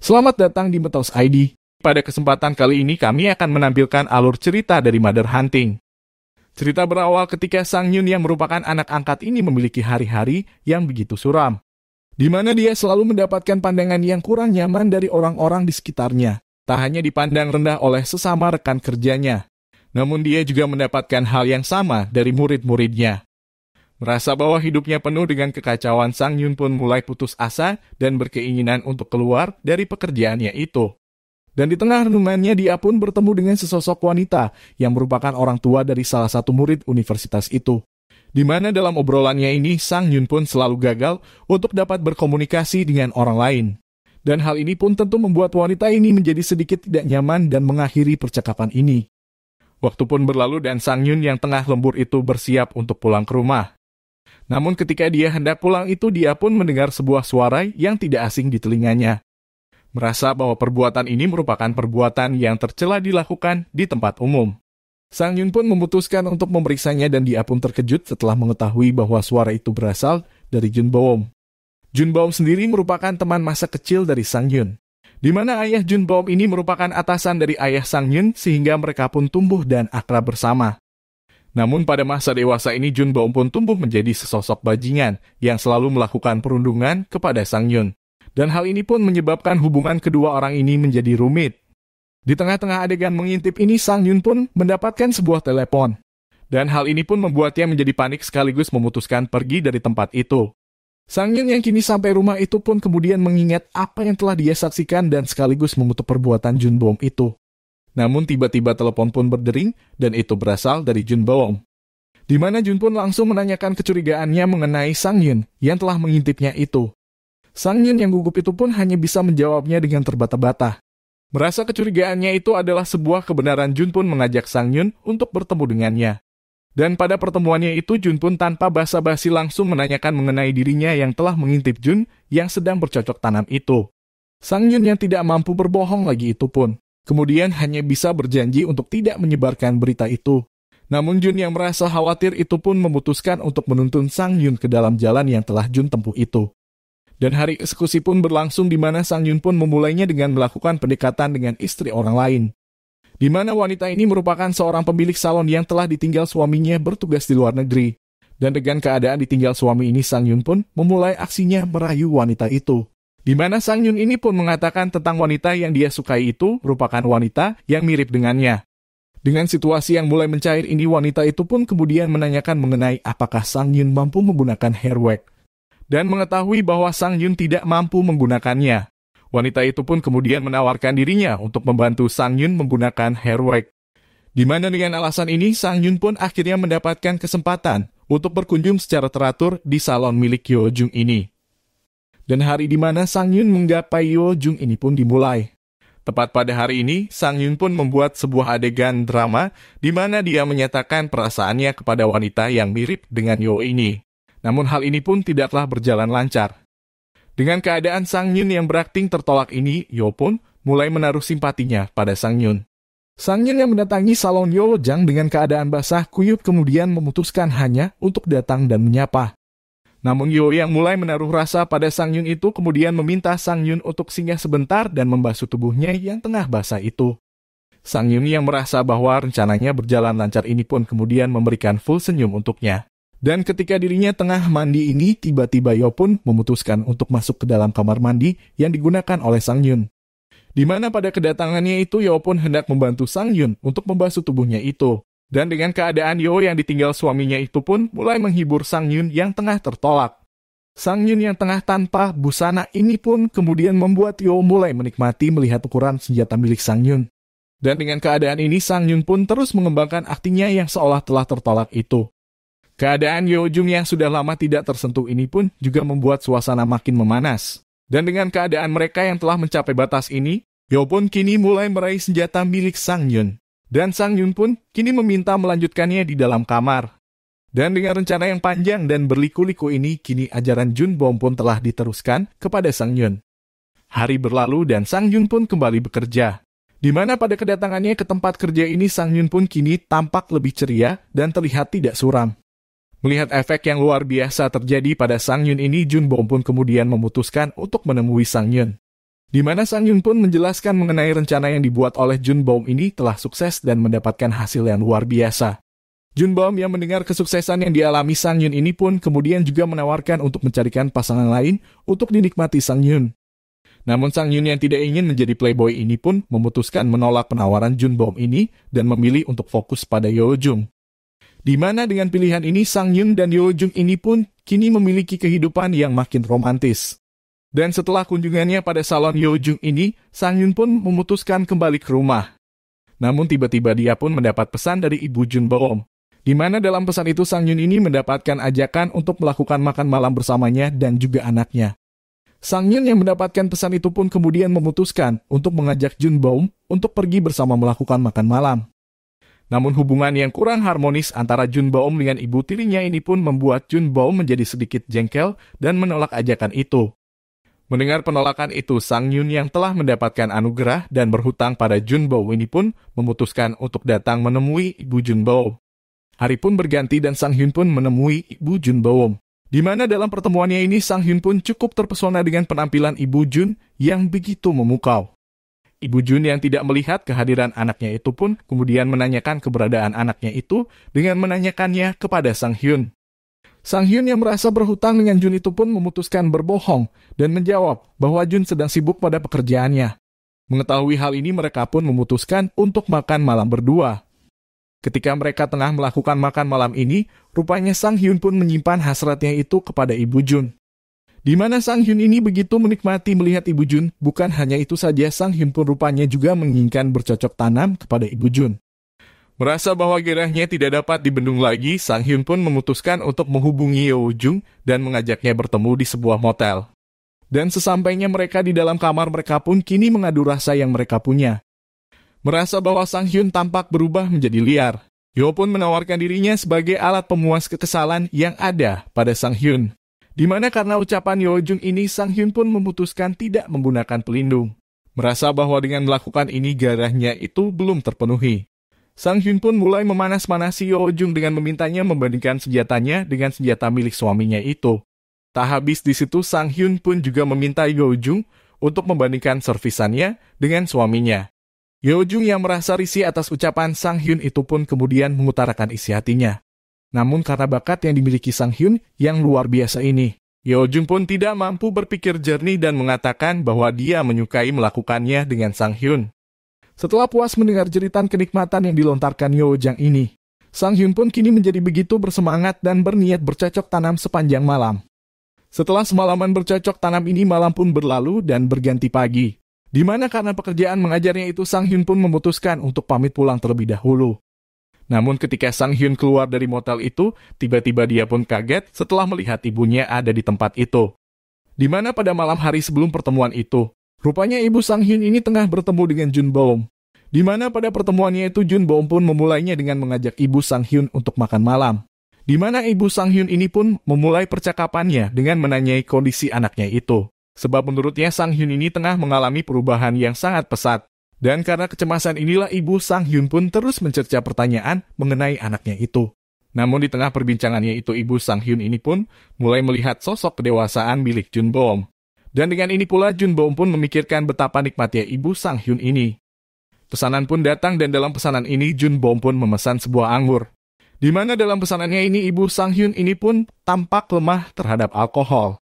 Selamat datang di Metals ID. Pada kesempatan kali ini kami akan menampilkan alur cerita dari Mother Hunting. Cerita berawal ketika Sang Yun yang merupakan anak angkat ini memiliki hari-hari yang begitu suram, di mana dia selalu mendapatkan pandangan yang kurang nyaman dari orang-orang di sekitarnya. Tak hanya dipandang rendah oleh sesama rekan kerjanya, namun dia juga mendapatkan hal yang sama dari murid-muridnya. Merasa bahwa hidupnya penuh dengan kekacauan, Sang Yun pun mulai putus asa dan berkeinginan untuk keluar dari pekerjaannya itu. Dan di tengah renungannya dia pun bertemu dengan sesosok wanita yang merupakan orang tua dari salah satu murid universitas itu. Di mana dalam obrolannya ini, Sang Yun pun selalu gagal untuk dapat berkomunikasi dengan orang lain. Dan hal ini pun tentu membuat wanita ini menjadi sedikit tidak nyaman dan mengakhiri percakapan ini. Waktu pun berlalu dan Sang Yun yang tengah lembur itu bersiap untuk pulang ke rumah. Namun ketika dia hendak pulang itu, dia pun mendengar sebuah suara yang tidak asing di telinganya. Merasa bahwa perbuatan ini merupakan perbuatan yang tercela dilakukan di tempat umum. Sang Yun pun memutuskan untuk memeriksanya dan dia pun terkejut setelah mengetahui bahwa suara itu berasal dari Jun Baom. Jun Baom sendiri merupakan teman masa kecil dari Sang Yun, di mana ayah Jun Baom ini merupakan atasan dari ayah Sang Yun sehingga mereka pun tumbuh dan akrab bersama. Namun pada masa dewasa ini Jun Baom pun tumbuh menjadi sesosok bajingan yang selalu melakukan perundungan kepada Sang Yun. Dan hal ini pun menyebabkan hubungan kedua orang ini menjadi rumit. Di tengah-tengah adegan mengintip ini, Sang Yun pun mendapatkan sebuah telepon. Dan hal ini pun membuatnya menjadi panik sekaligus memutuskan pergi dari tempat itu. Sang Yun yang kini sampai rumah itu pun kemudian mengingat apa yang telah dia saksikan dan sekaligus mengutuk perbuatan Jun Baom itu. Namun tiba-tiba telepon pun berdering dan itu berasal dari Jun Baom. Di mana Jun pun langsung menanyakan kecurigaannya mengenai Sang Yun yang telah mengintipnya itu. Sang Yun yang gugup itu pun hanya bisa menjawabnya dengan terbata-bata. Merasa kecurigaannya itu adalah sebuah kebenaran, Jun pun mengajak Sang Yun untuk bertemu dengannya. Dan pada pertemuannya itu Jun pun tanpa basa-basi langsung menanyakan mengenai dirinya yang telah mengintip Jun yang sedang bercocok tanam itu. Sang Yun yang tidak mampu berbohong lagi itu pun kemudian hanya bisa berjanji untuk tidak menyebarkan berita itu. Namun Jun yang merasa khawatir itu pun memutuskan untuk menuntun Sang Yun ke dalam jalan yang telah Jun tempuh itu. Dan hari eksekusi pun berlangsung di mana Sang Yun pun memulainya dengan melakukan pendekatan dengan istri orang lain. Di mana wanita ini merupakan seorang pemilik salon yang telah ditinggal suaminya bertugas di luar negeri. Dan dengan keadaan ditinggal suami ini, Sang Yun pun memulai aksinya merayu wanita itu. Di mana Sang Yun ini pun mengatakan tentang wanita yang dia sukai itu merupakan wanita yang mirip dengannya. Dengan situasi yang mulai mencair ini, wanita itu pun kemudian menanyakan mengenai apakah Sang Yun mampu menggunakan hair wax. Dan mengetahui bahwa Sang Yun tidak mampu menggunakannya. Wanita itu pun kemudian menawarkan dirinya untuk membantu Sang Yun menggunakan hair wax. Di mana dengan alasan ini, Sang Yun pun akhirnya mendapatkan kesempatan untuk berkunjung secara teratur di salon milik Yo Jung ini. Dan hari di mana Sang Yun menggapai Yo Jung ini pun dimulai. Tepat pada hari ini, Sang Yun pun membuat sebuah adegan drama di mana dia menyatakan perasaannya kepada wanita yang mirip dengan Yo ini. Namun hal ini pun tidaklah berjalan lancar. Dengan keadaan Sang Yun yang berakting tertolak ini, Yo pun mulai menaruh simpatinya pada Sang Yun. Sang Yun yang mendatangi salon Yo Jang dengan keadaan basah kuyup kemudian memutuskan hanya untuk datang dan menyapa. Namun Yo yang mulai menaruh rasa pada Sang Yun itu kemudian meminta Sang Yun untuk singgah sebentar dan membasuh tubuhnya yang tengah basah itu. Sang Yun yang merasa bahwa rencananya berjalan lancar ini pun kemudian memberikan full senyum untuknya. Dan ketika dirinya tengah mandi ini, tiba-tiba Yo pun memutuskan untuk masuk ke dalam kamar mandi yang digunakan oleh Sang Yun. Di mana pada kedatangannya itu Yo pun hendak membantu Sang Yun untuk membasuh tubuhnya itu. Dan dengan keadaan Yo yang ditinggal suaminya itu pun mulai menghibur Sang Yun yang tengah tertolak. Sang Yun yang tengah tanpa busana ini pun kemudian membuat Yo mulai menikmati melihat ukuran senjata milik Sang Yun. Dan dengan keadaan ini Sang Yun pun terus mengembangkan aktingnya yang seolah telah tertolak itu. Keadaan Yo Jung yang sudah lama tidak tersentuh ini pun juga membuat suasana makin memanas. Dan dengan keadaan mereka yang telah mencapai batas ini, Yo pun kini mulai meraih senjata milik Sang Yun. Dan Sang Yun pun kini meminta melanjutkannya di dalam kamar. Dan dengan rencana yang panjang dan berliku-liku ini, kini ajaran Jun Baom pun telah diteruskan kepada Sang Yun. Hari berlalu dan Sang Yun pun kembali bekerja. Di mana pada kedatangannya ke tempat kerja ini, Sang Yun pun kini tampak lebih ceria dan terlihat tidak suram. Melihat efek yang luar biasa terjadi pada Sang Yun ini, Jun Baom pun kemudian memutuskan untuk menemui Sang Yun. Di mana Sang Hyun pun menjelaskan mengenai rencana yang dibuat oleh Junbaum ini telah sukses dan mendapatkan hasil yang luar biasa. Junbaum yang mendengar kesuksesan yang dialami Sang Hyun ini pun kemudian juga menawarkan untuk mencarikan pasangan lain untuk dinikmati Sang Hyun. Namun Sang Hyun yang tidak ingin menjadi playboy ini pun memutuskan menolak penawaran Junbaum ini dan memilih untuk fokus pada Yeojung. Di mana dengan pilihan ini Sang Hyun dan Yeojung ini pun kini memiliki kehidupan yang makin romantis. Dan setelah kunjungannya pada salon Yeojung ini, Sang Hyun pun memutuskan kembali ke rumah. Namun tiba-tiba dia pun mendapat pesan dari ibu Junbaum, di mana dalam pesan itu Sang Hyun ini mendapatkan ajakan untuk melakukan makan malam bersamanya dan juga anaknya. Sang Hyun yang mendapatkan pesan itu pun kemudian memutuskan untuk mengajak Junbaum untuk pergi bersama melakukan makan malam. Namun hubungan yang kurang harmonis antara Junbaum dengan ibu tirinya ini pun membuat Junbaum menjadi sedikit jengkel dan menolak ajakan itu. Mendengar penolakan itu, Sang Hyun yang telah mendapatkan anugerah dan berhutang pada Junbaum ini pun memutuskan untuk datang menemui ibu Junbaum. Hari pun berganti dan Sang Hyun pun menemui ibu Junbaum. Di mana dalam pertemuannya ini Sang Hyun pun cukup terpesona dengan penampilan ibu Jun yang begitu memukau. Ibu Jun yang tidak melihat kehadiran anaknya itu pun kemudian menanyakan keberadaan anaknya itu dengan menanyakannya kepada Sang Hyun. Sang Hyun yang merasa berhutang dengan Jun itu pun memutuskan berbohong dan menjawab bahwa Jun sedang sibuk pada pekerjaannya. Mengetahui hal ini mereka pun memutuskan untuk makan malam berdua. Ketika mereka tengah melakukan makan malam ini, rupanya Sang Hyun pun menyimpan hasratnya itu kepada ibu Jun. Di mana Sang Hyun ini begitu menikmati melihat ibu Jun, bukan hanya itu saja Sang Hyun pun rupanya juga menginginkan bercocok tanam kepada ibu Jun. Merasa bahwa gairahnya tidak dapat dibendung lagi, Sang Hyun pun memutuskan untuk menghubungi Yeojung dan mengajaknya bertemu di sebuah motel. Dan sesampainya mereka di dalam kamar, mereka pun kini mengadu rasa yang mereka punya. Merasa bahwa Sang Hyun tampak berubah menjadi liar, Yo pun menawarkan dirinya sebagai alat pemuas kekesalan yang ada pada Sang Hyun. Di mana karena ucapan Yeojung ini, Sang Hyun pun memutuskan tidak menggunakan pelindung. Merasa bahwa dengan melakukan ini gairahnya itu belum terpenuhi. Sang Hyun pun mulai memanas-manasi Yeojung dengan memintanya membandingkan senjatanya dengan senjata milik suaminya itu. Tak habis di situ, Sang Hyun pun juga meminta Yeojung untuk membandingkan servisannya dengan suaminya. Yeojung yang merasa risih atas ucapan Sang Hyun itu pun kemudian mengutarakan isi hatinya. Namun karena bakat yang dimiliki Sang Hyun yang luar biasa ini, Yeojung pun tidak mampu berpikir jernih dan mengatakan bahwa dia menyukai melakukannya dengan Sang Hyun. Setelah puas mendengar jeritan kenikmatan yang dilontarkan Yeojang ini, Sang Hyun pun kini menjadi begitu bersemangat dan berniat bercocok tanam sepanjang malam. Setelah semalaman bercocok tanam ini, malam pun berlalu dan berganti pagi. Di mana karena pekerjaan mengajarnya itu, Sang Hyun pun memutuskan untuk pamit pulang terlebih dahulu. Namun ketika Sang Hyun keluar dari motel itu, tiba-tiba dia pun kaget setelah melihat ibunya ada di tempat itu. Di mana pada malam hari sebelum pertemuan itu, rupanya ibu Sang Hyun ini tengah bertemu dengan Junbaum. Di mana pada pertemuannya itu Junbaum pun memulainya dengan mengajak ibu Sang Hyun untuk makan malam. Di mana ibu Sang Hyun ini pun memulai percakapannya dengan menanyai kondisi anaknya itu. Sebab menurutnya Sang Hyun ini tengah mengalami perubahan yang sangat pesat. Dan karena kecemasan inilah ibu Sang Hyun pun terus mencerca pertanyaan mengenai anaknya itu. Namun di tengah perbincangannya itu, ibu Sang Hyun ini pun mulai melihat sosok kedewasaan milik Junbaum. Dan dengan ini pula Junbaum pun memikirkan betapa nikmatnya ibu Sang Hyun ini. Pesanan pun datang dan dalam pesanan ini Junbaum pun memesan sebuah anggur. Di mana dalam pesanannya ini ibu Sang Hyun ini pun tampak lemah terhadap alkohol.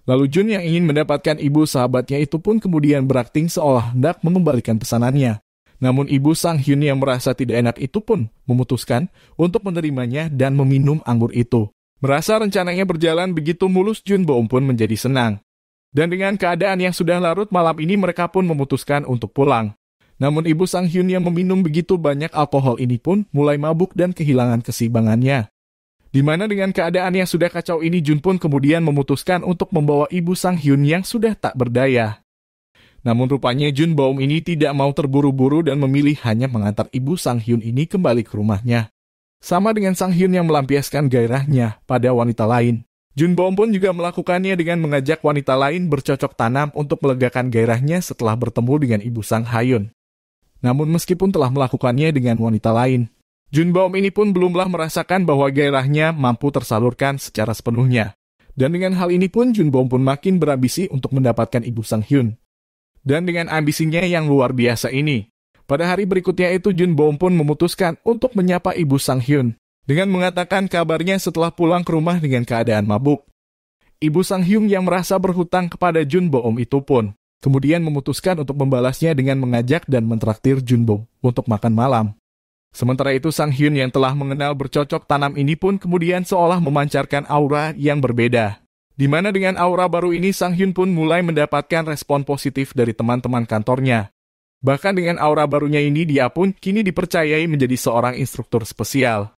Lalu Jun yang ingin mendapatkan ibu sahabatnya itu pun kemudian berakting seolah hendak mengembalikan pesanannya. Namun ibu Sang Hyun yang merasa tidak enak itu pun memutuskan untuk menerimanya dan meminum anggur itu. Merasa rencananya berjalan begitu mulus, Junbaum pun menjadi senang. Dan dengan keadaan yang sudah larut malam ini, mereka pun memutuskan untuk pulang. Namun ibu Sang Hyun yang meminum begitu banyak alkohol ini pun mulai mabuk dan kehilangan keseimbangannya. Di mana dengan keadaan yang sudah kacau ini, Jun pun kemudian memutuskan untuk membawa ibu Sang Hyun yang sudah tak berdaya. Namun rupanya Junbaum ini tidak mau terburu-buru dan memilih hanya mengantar ibu Sang Hyun ini kembali ke rumahnya. Sama dengan Sang Hyun yang melampiaskan gairahnya pada wanita lain, Junbaum pun juga melakukannya dengan mengajak wanita lain bercocok tanam untuk melegakan gairahnya setelah bertemu dengan ibu Sang Hyun. Namun meskipun telah melakukannya dengan wanita lain, Junbaum ini pun belumlah merasakan bahwa gairahnya mampu tersalurkan secara sepenuhnya. Dan dengan hal ini pun Junbaum pun makin berambisi untuk mendapatkan ibu Sang Hyun. Dan dengan ambisinya yang luar biasa ini, pada hari berikutnya itu Jun Boom pun memutuskan untuk menyapa ibu Sang Hyun dengan mengatakan kabarnya setelah pulang ke rumah dengan keadaan mabuk. Ibu Sang Hyun yang merasa berhutang kepada Jun Boom itu pun kemudian memutuskan untuk membalasnya dengan mengajak dan mentraktir Jun Boom untuk makan malam. Sementara itu Sang Hyun yang telah mengenal bercocok tanam ini pun kemudian seolah memancarkan aura yang berbeda. Di mana dengan aura baru ini Sang Hyun pun mulai mendapatkan respon positif dari teman-teman kantornya. Bahkan dengan aura barunya ini dia pun kini dipercayai menjadi seorang instruktur spesial.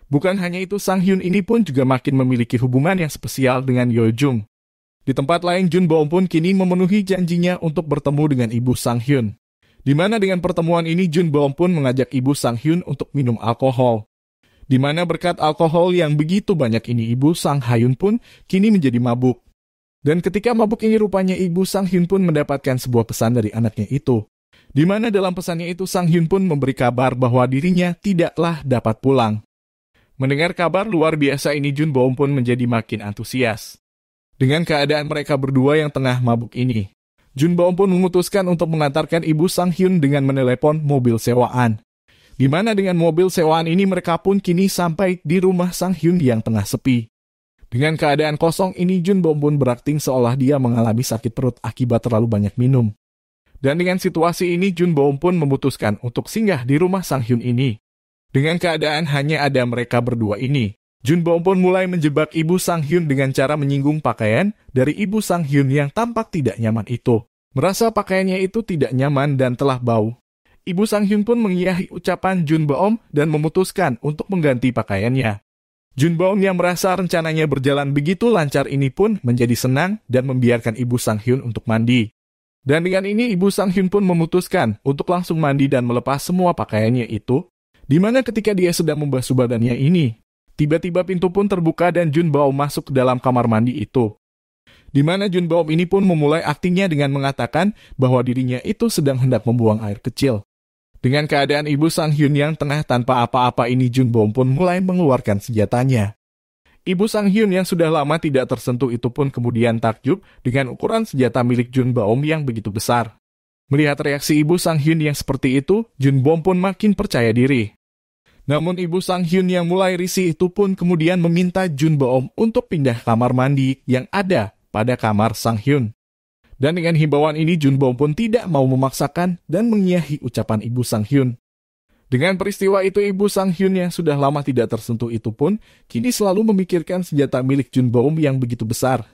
Bukan hanya itu, Sang Hyun ini pun juga makin memiliki hubungan yang spesial dengan Yo Jung. Di tempat lain Jun Boom pun kini memenuhi janjinya untuk bertemu dengan ibu Sang Hyun. Di mana dengan pertemuan ini Jun Boom pun mengajak ibu Sang Hyun untuk minum alkohol. Di mana berkat alkohol yang begitu banyak ini ibu Sang Hyun pun kini menjadi mabuk. Dan ketika mabuk ini rupanya ibu Sang Hyun pun mendapatkan sebuah pesan dari anaknya itu. Di mana dalam pesannya itu Sang Hyun pun memberi kabar bahwa dirinya tidaklah dapat pulang. Mendengar kabar luar biasa ini Jun Boom pun menjadi makin antusias. Dengan keadaan mereka berdua yang tengah mabuk ini, Jun Boom pun memutuskan untuk mengantarkan ibu Sang Hyun dengan menelepon mobil sewaan. Di mana dengan mobil sewaan ini mereka pun kini sampai di rumah Sang Hyun yang tengah sepi. Dengan keadaan kosong ini Jun Boom pun berakting seolah dia mengalami sakit perut akibat terlalu banyak minum. Dan dengan situasi ini Jun Boom pun memutuskan untuk singgah di rumah Sang Hyun ini. Dengan keadaan hanya ada mereka berdua ini, Jun Boom pun mulai menjebak ibu Sang Hyun dengan cara menyinggung pakaian dari ibu Sang Hyun yang tampak tidak nyaman itu. Merasa pakaiannya itu tidak nyaman dan telah bau. Ibu Sang Hyun pun mengiyahi ucapan Jun Boom dan memutuskan untuk mengganti pakaiannya. Jun Boom yang merasa rencananya berjalan begitu lancar ini pun menjadi senang dan membiarkan ibu Sang Hyun untuk mandi. Dan dengan ini ibu Sang Hyun pun memutuskan untuk langsung mandi dan melepas semua pakaiannya itu. Di mana ketika dia sedang membasuh badannya ini, tiba-tiba pintu pun terbuka dan Jun Boom masuk ke dalam kamar mandi itu. Di mana Jun Boom ini pun memulai aktingnya dengan mengatakan bahwa dirinya itu sedang hendak membuang air kecil. Dengan keadaan ibu Sang Hyun yang tengah tanpa apa-apa ini Jun Boom pun mulai mengeluarkan senjatanya. Ibu Sang Hyun yang sudah lama tidak tersentuh itu pun kemudian takjub dengan ukuran senjata milik Jun Boom yang begitu besar. Melihat reaksi ibu Sang Hyun yang seperti itu, Jun Boom pun makin percaya diri. Namun ibu Sang Hyun yang mulai risih itu pun kemudian meminta Jun Boom untuk pindah kamar mandi yang ada pada kamar Sang Hyun. Dan dengan himbauan ini Jun Boom pun tidak mau memaksakan dan mengiyahi ucapan ibu Sang Hyun. Dengan peristiwa itu ibu Sang Hyun yang sudah lama tidak tersentuh itu pun kini selalu memikirkan senjata milik Jun Boom yang begitu besar.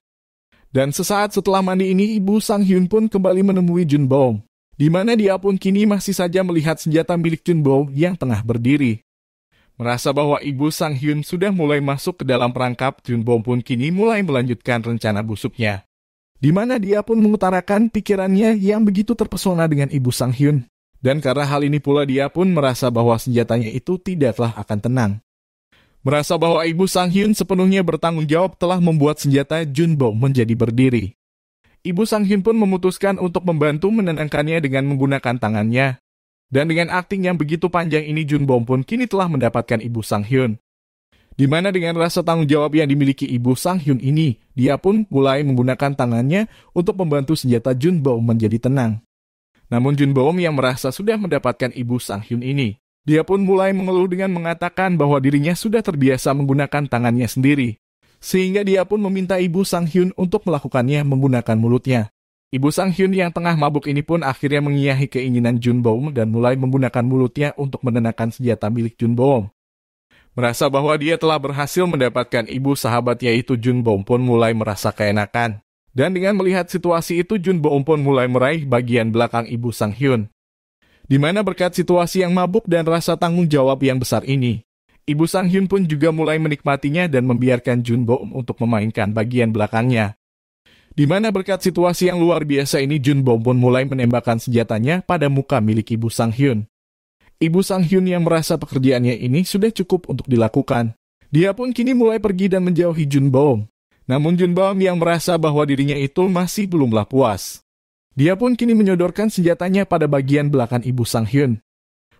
Dan sesaat setelah mandi ini ibu Sang Hyun pun kembali menemui Jun Boom. Di mana dia pun kini masih saja melihat senjata milik Jun Boom yang tengah berdiri. Merasa bahwa ibu Sang Hyun sudah mulai masuk ke dalam perangkap, Jun Boom pun kini mulai melanjutkan rencana busuknya. Di mana dia pun mengutarakan pikirannya yang begitu terpesona dengan ibu Sang Hyun. Dan karena hal ini pula dia pun merasa bahwa senjatanya itu tidaklah akan tenang. Merasa bahwa ibu Sang Hyun sepenuhnya bertanggung jawab telah membuat senjata Jun Boom menjadi berdiri. Ibu Sang Hyun pun memutuskan untuk membantu menenangkannya dengan menggunakan tangannya. Dan dengan akting yang begitu panjang ini Jun Boom pun kini telah mendapatkan ibu Sang Hyun. Di mana dengan rasa tanggung jawab yang dimiliki ibu Sang Hyun ini, dia pun mulai menggunakan tangannya untuk membantu senjata Jun Boom menjadi tenang. Namun Jun Boom yang merasa sudah mendapatkan ibu Sang Hyun ini, dia pun mulai mengeluh dengan mengatakan bahwa dirinya sudah terbiasa menggunakan tangannya sendiri. Sehingga dia pun meminta ibu Sang Hyun untuk melakukannya menggunakan mulutnya. Ibu Sang Hyun yang tengah mabuk ini pun akhirnya mengiyahi keinginan Jun Boom dan mulai menggunakan mulutnya untuk menenangkan senjata milik Jun Boom. Merasa bahwa dia telah berhasil mendapatkan ibu sahabatnya itu, Jun Boom pun mulai merasa keenakan. Dan dengan melihat situasi itu, Jun Boom pun mulai meraih bagian belakang ibu Sang Hyun. Di mana berkat situasi yang mabuk dan rasa tanggung jawab yang besar ini, ibu Sang Hyun pun juga mulai menikmatinya dan membiarkan Jun Boom untuk memainkan bagian belakangnya. Di mana berkat situasi yang luar biasa ini, Jun Boom pun mulai menembakkan senjatanya pada muka milik ibu Sang Hyun. Ibu Sang Hyun yang merasa pekerjaannya ini sudah cukup untuk dilakukan. Dia pun kini mulai pergi dan menjauhi Jun Boom. Namun Jun Boom yang merasa bahwa dirinya itu masih belumlah puas. Dia pun kini menyodorkan senjatanya pada bagian belakang ibu Sang Hyun.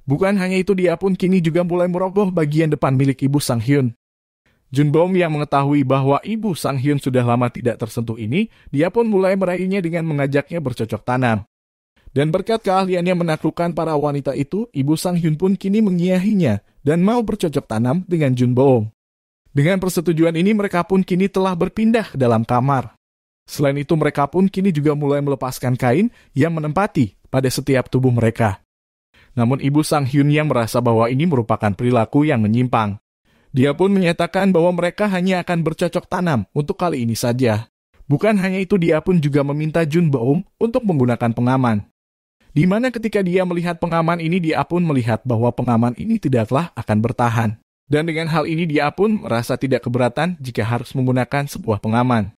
Bukan hanya itu, dia pun kini juga mulai merogoh bagian depan milik ibu Sang Hyun. Jun Boom yang mengetahui bahwa ibu Sang Hyun sudah lama tidak tersentuh ini, dia pun mulai meraihnya dengan mengajaknya bercocok tanam. Dan berkat keahliannya menaklukkan para wanita itu, Ibu Sang Hyun pun kini mengiyahinya dan mau bercocok tanam dengan Jun Boom. Dengan persetujuan ini, mereka pun kini telah berpindah ke dalam kamar. Selain itu, mereka pun kini juga mulai melepaskan kain yang menempati pada setiap tubuh mereka. Namun Ibu Sang Hyun yang merasa bahwa ini merupakan perilaku yang menyimpang. Dia pun menyatakan bahwa mereka hanya akan bercocok tanam untuk kali ini saja. Bukan hanya itu, dia pun juga meminta Jun Boom untuk menggunakan pengaman. Di mana ketika dia melihat pengaman ini, dia pun melihat bahwa pengaman ini tidaklah akan bertahan. Dan dengan hal ini dia pun merasa tidak keberatan jika harus menggunakan sebuah pengaman.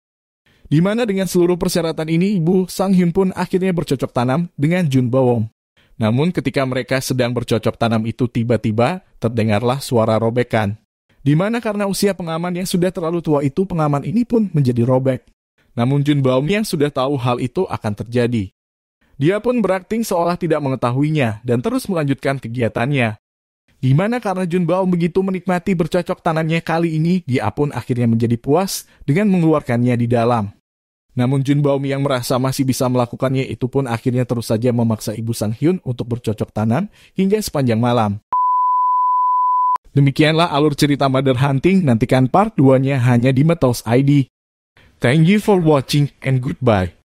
Di mana dengan seluruh persyaratan ini, Ibu Sang Hyun pun akhirnya bercocok tanam dengan Jun Boom. Namun ketika mereka sedang bercocok tanam itu, tiba-tiba terdengarlah suara robekan. Di mana karena usia pengaman yang sudah terlalu tua itu, pengaman ini pun menjadi robek. Namun Jun Boom yang sudah tahu hal itu akan terjadi. Dia pun berakting seolah tidak mengetahuinya dan terus melanjutkan kegiatannya. Di mana karena Jun Boom begitu menikmati bercocok tanamnya kali ini, dia pun akhirnya menjadi puas dengan mengeluarkannya di dalam. Namun Jun Boom yang merasa masih bisa melakukannya itu pun akhirnya terus saja memaksa Ibu Sang Hyun untuk bercocok tanam hingga sepanjang malam. Demikianlah alur cerita Mother Hunting, nantikan part 2-nya hanya di Metals ID. Thank you for watching and goodbye.